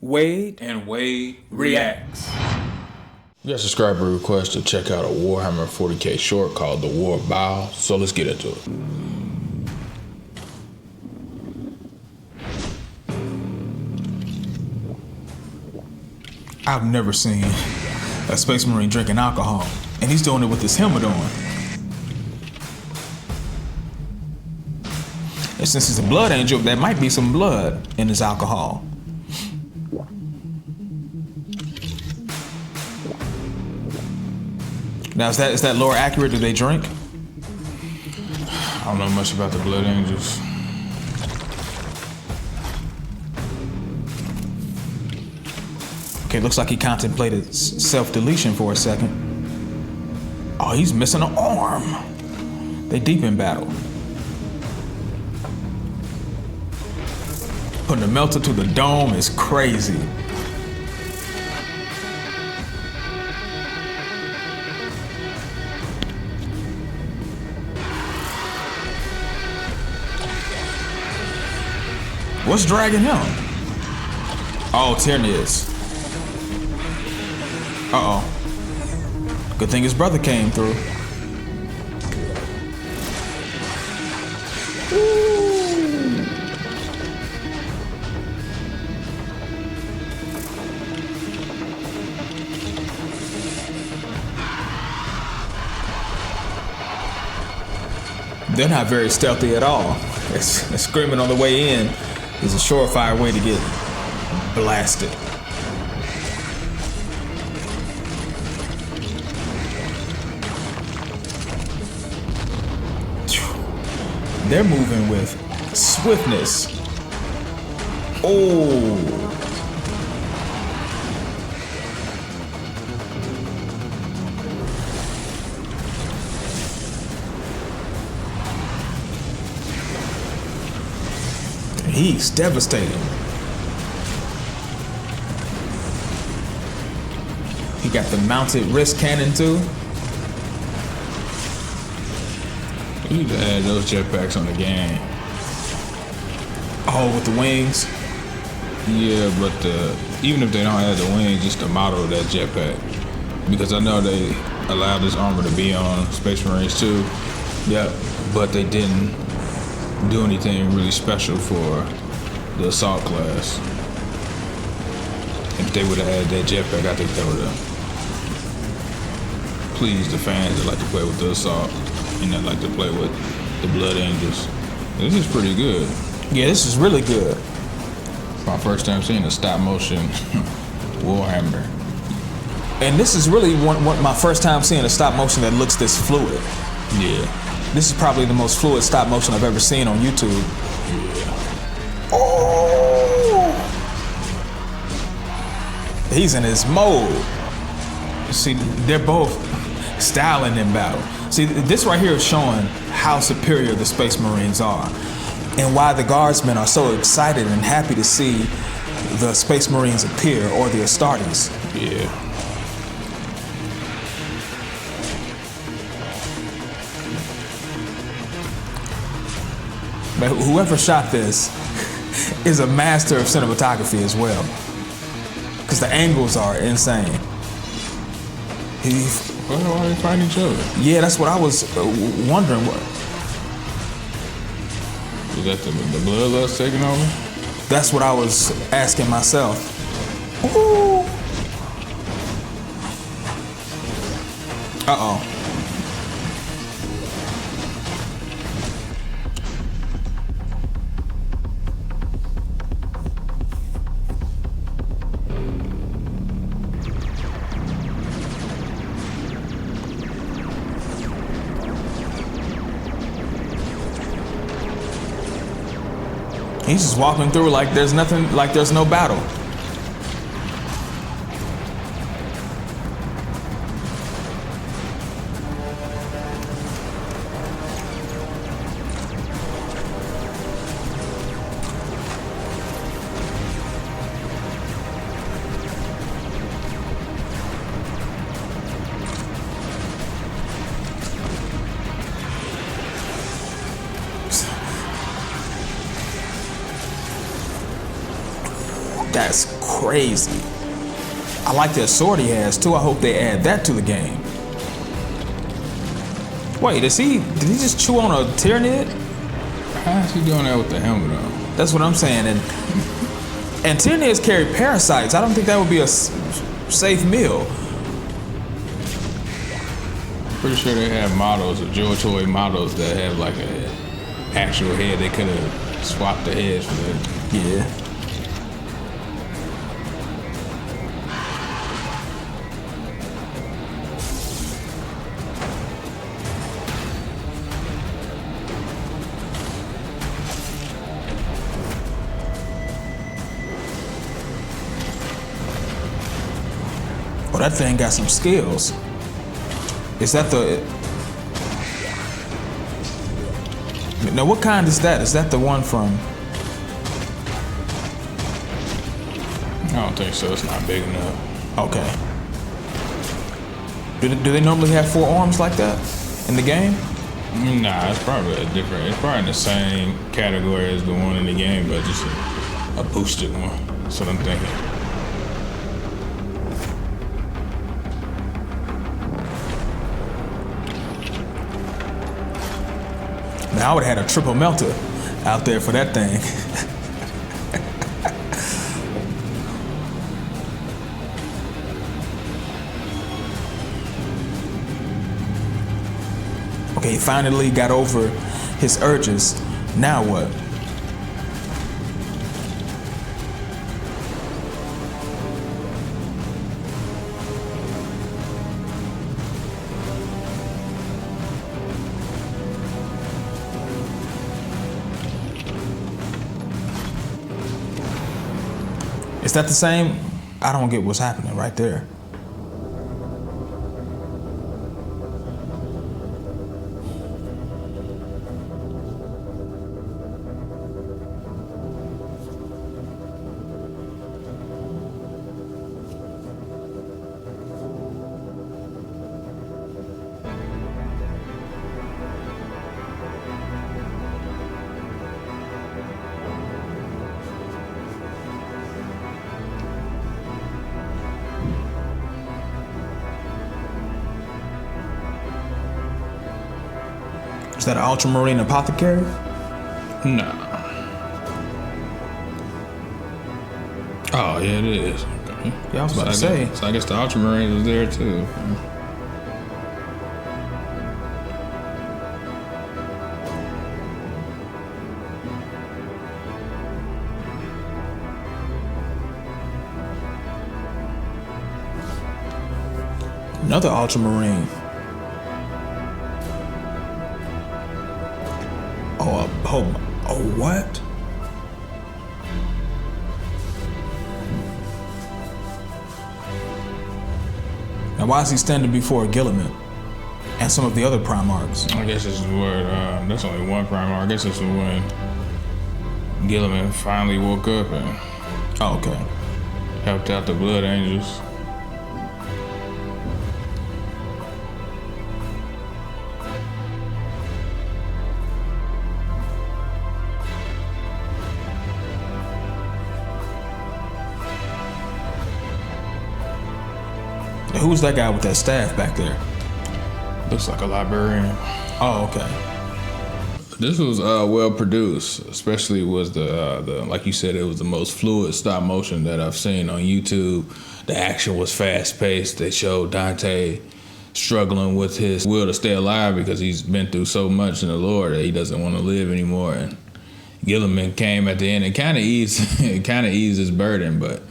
Wade and Wade reacts. We got a subscriber request to check out a Warhammer 40k short called The War of Baal, so let's get into it. I've never seen a Space Marine drinking alcohol, and he's doing it with his helmet on. And since he's a blood angel, there might be some blood in his alcohol. Now, is that lore accurate? Do they drink? I don't know much about the Blood Angels. Okay, looks like he contemplated self-deletion for a second. Oh, he's missing an arm. They deep in battle. Putting the melter to the dome is crazy. What's dragging him? Oh, Tyranids. Uh-oh. Good thing his brother came through. Ooh. They're not very stealthy at all. It's screaming on the way in is a surefire way to get blasted. They're moving with swiftness. Oh. He's devastating. He got the mounted wrist cannon too. You need to add those jetpacks on the game. Oh, with the wings? Yeah, but even if they don't add the wings, just the model of that jetpack. Because I know they allowed this armor to be on Space Marines too. Yeah. But they didn't do anything really special for the assault class. If they would have added that jetpack, I think that would have pleased the fans that like to play with the assault and that like to play with the Blood Angels. This is pretty good. Yeah, this is really good. It's my first time seeing a stop motion Warhammer. And this is really my first time seeing a stop motion that looks this fluid. Yeah. This is probably the most fluid stop motion I've ever seen on YouTube. Yeah. Oh! He's in his mode. See, they're both styling in battle. See, this right here is showing how superior the Space Marines are and why the Guardsmen are so excited and happy to see the Space Marines appear, or the Astartes. Yeah. But whoever shot this is a master of cinematography as well, because the angles are insane. Why are they fighting each other? Yeah, that's what I was wondering. What? Is that the bloodlust taking over? That's what I was asking myself. Ooh. Uh-oh. He's just walking through like there's nothing, like there's no battle. That's crazy. I like that sword he has too. I hope they add that to the game. Wait, did he just chew on a Tyranid? How is he doing that with the helmet on? That's what I'm saying. And Tyranids carry parasites. I don't think that would be a safe meal. Pretty sure they have models, or Joytoy models, that have like a actual head. They could have swapped the heads for that. Yeah. Oh, that thing got some skills. Is that the... Now, what kind is that? Is that the one from... I don't think so. It's not big enough. Okay. Do they normally have 4 arms like that in the game? Nah, it's probably a different... It's probably in the same category as the one in the game, but just a boosted one. That's what I'm thinking. Now I would have had a triple melter out there for that thing. Okay, he finally got over his urges. Now what? Is that the same? I don't get what's happening right there. Is that an ultramarine apothecary? Nah. Oh, yeah, it is. Okay. Yeah, I was about to say. So I guess the ultramarines was there too. Another ultramarine. Oh, what? Now, why is he standing before Gilliman and some of the other Primarchs? I guess this is what, that's only one Primarch. I guess this is when Gilliman finally woke up and Okay. helped out the Blood Angels. Who's that guy with that staff back there? Looks like a librarian. Oh, okay. This was well produced, especially was the like you said, it was the most fluid stop motion that I've seen on YouTube. The action was fast paced. They showed Dante struggling with his will to stay alive because he's been through so much in the lore that he doesn't want to live anymore. And Gilliman came at the end and kind of eased his burden, but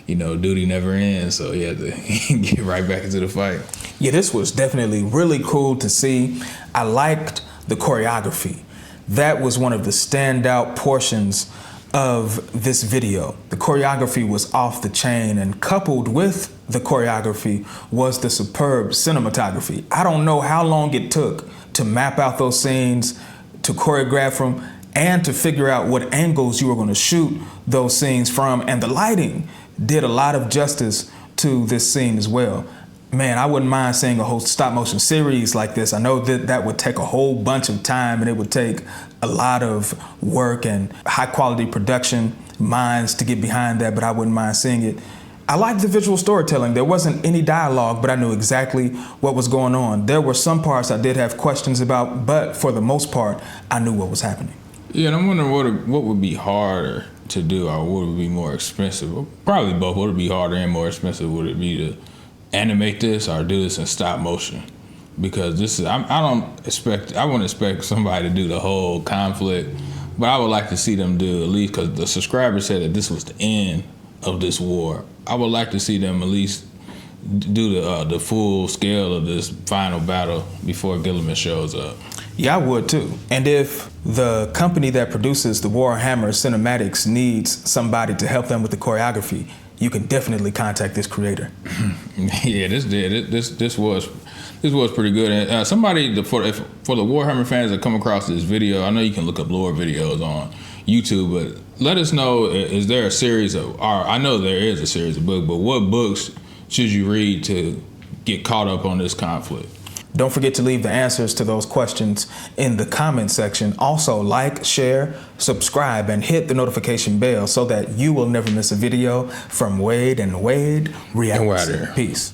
you know, duty never ends, so he had to get right back into the fight. Yeah, this was definitely really cool to see. I liked the choreography. That was one of the standout portions of this video. The choreography was off the chain, and coupled with the choreography was the superb cinematography. I don't know how long it took to map out those scenes, to choreograph them, and to figure out what angles you were going to shoot those scenes from, and the lighting did a lot of justice to this scene as well. Man, I wouldn't mind seeing a whole stop motion series like this. I know that that would take a whole bunch of time and it would take a lot of work and high quality production. minds to get behind that, but I wouldn't mind seeing it. I liked the visual storytelling. There wasn't any dialogue, but I knew exactly what was going on. There were some parts I did have questions about, but for the most part, I knew what was happening. Yeah, and I'm wondering what would be harder to do, or what would be more expensive? Well, probably both. Would it be harder and more expensive? Would it be to animate this or do this in stop motion? Because this is, I wouldn't expect somebody to do the whole conflict, but I would like to see them do at least, because the subscriber said that this was the end of this war. I would like to see them at least do the full scale of this final battle before Gilliman shows up. Yeah, I would too. And if the company that produces the Warhammer cinematics needs somebody to help them with the choreography, you can definitely contact this creator. Yeah, this was pretty good. And somebody for the Warhammer fans that come across this video, I know you can look up lore videos on YouTube, but let us know, is there a series of, or I know there is a series of books, but what books should you read to get caught up on this conflict? Don't forget to leave the answers to those questions in the comment section. Also, like, share, subscribe, and hit the notification bell so that you will never miss a video from Wade and Wade Reacts. Peace.